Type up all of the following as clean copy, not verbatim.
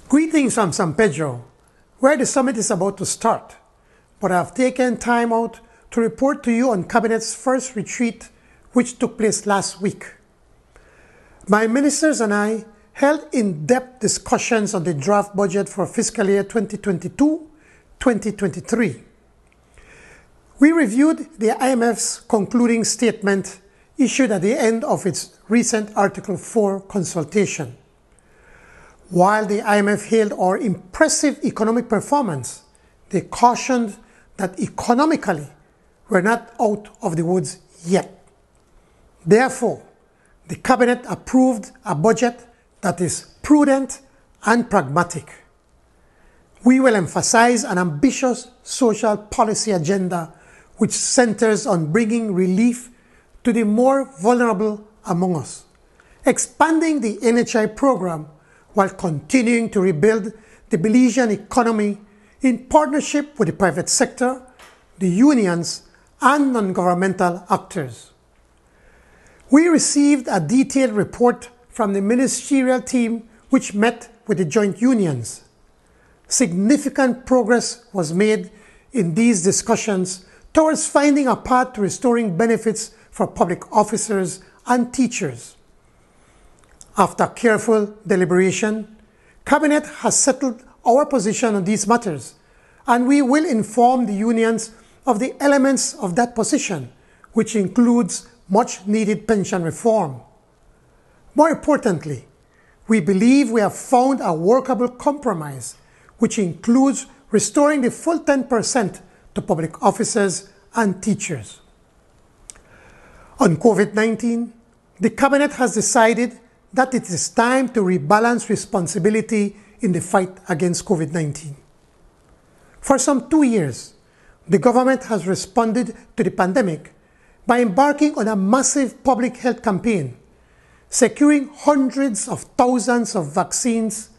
Greetings from San Pedro, where the summit is about to start, but I have taken time out to report to you on Cabinet's first retreat, which took place last week. My ministers and I held in-depth discussions on the draft budget for fiscal year 2022-2023. We reviewed the IMF's concluding statement issued at the end of its recent Article 4 consultation. While the IMF hailed our impressive economic performance, they cautioned that economically we're not out of the woods yet. Therefore, the Cabinet approved a budget that is prudent and pragmatic. We will emphasize an ambitious social policy agenda which centers on bringing relief to the more vulnerable among us, expanding the NHI program while continuing to rebuild the Belizean economy in partnership with the private sector, the unions, and non-governmental actors. We received a detailed report from the ministerial team which met with the joint unions. Significant progress was made in these discussions towards finding a path to restoring benefits for public officers and teachers. After careful deliberation, Cabinet has settled our position on these matters, and we will inform the unions of the elements of that position, which includes much-needed pension reform. More importantly, we believe we have found a workable compromise, which includes restoring the full 10% to public officers and teachers. On COVID-19, the Cabinet has decided that it is time to rebalance responsibility in the fight against COVID-19. For some 2 years, the government has responded to the pandemic by embarking on a massive public health campaign, securing hundreds of thousands of vaccines,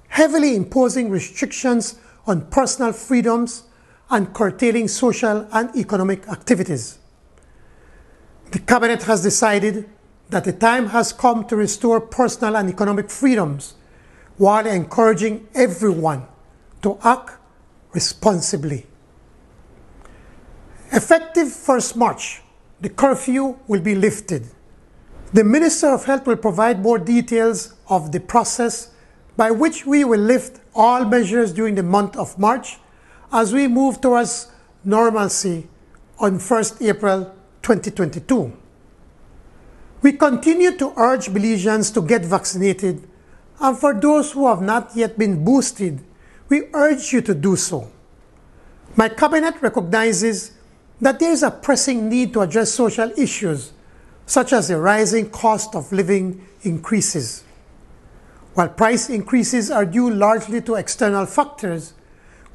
heavily imposing restrictions on personal freedoms, and curtailing social and economic activities. The Cabinet has decided that the time has come to restore personal and economic freedoms while encouraging everyone to act responsibly. Effective 1st March, the curfew will be lifted. The Minister of Health will provide more details of the process by which we will lift all measures during the month of March as we move towards normalcy on 1st April 2022. We continue to urge Belizeans to get vaccinated, and for those who have not yet been boosted, we urge you to do so. My Cabinet recognizes that there is a pressing need to address social issues, such as the rising cost of living increases. While price increases are due largely to external factors,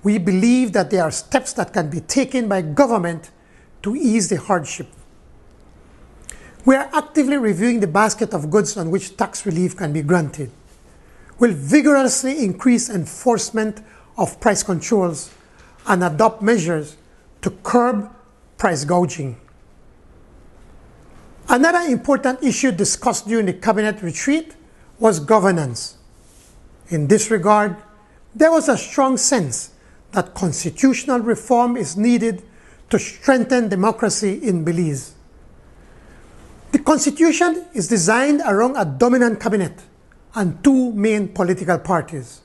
we believe that there are steps that can be taken by government to ease the hardship. We are actively reviewing the basket of goods on which tax relief can be granted. We'll vigorously increase enforcement of price controls and adopt measures to curb price gouging. Another important issue discussed during the Cabinet retreat was governance. In this regard, there was a strong sense that constitutional reform is needed to strengthen democracy in Belize. The Constitution is designed around a dominant cabinet and two main political parties.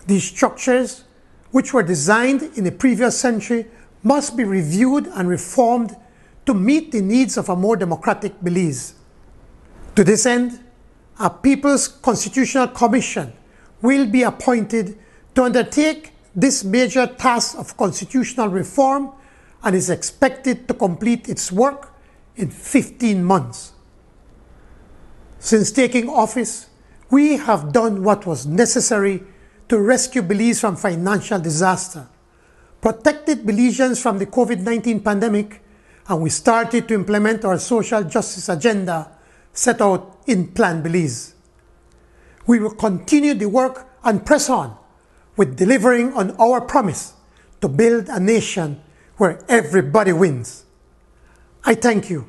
These structures, which were designed in the previous century, must be reviewed and reformed to meet the needs of a more democratic Belize. To this end, a People's Constitutional Commission will be appointed to undertake this major task of constitutional reform and is expected to complete its work in 15 months. Since taking office, we have done what was necessary to rescue Belize from financial disaster, protected Belizeans from the COVID-19 pandemic, and we started to implement our social justice agenda set out in Plan Belize. We will continue the work and press on with delivering on our promise to build a nation where everybody wins. I thank you.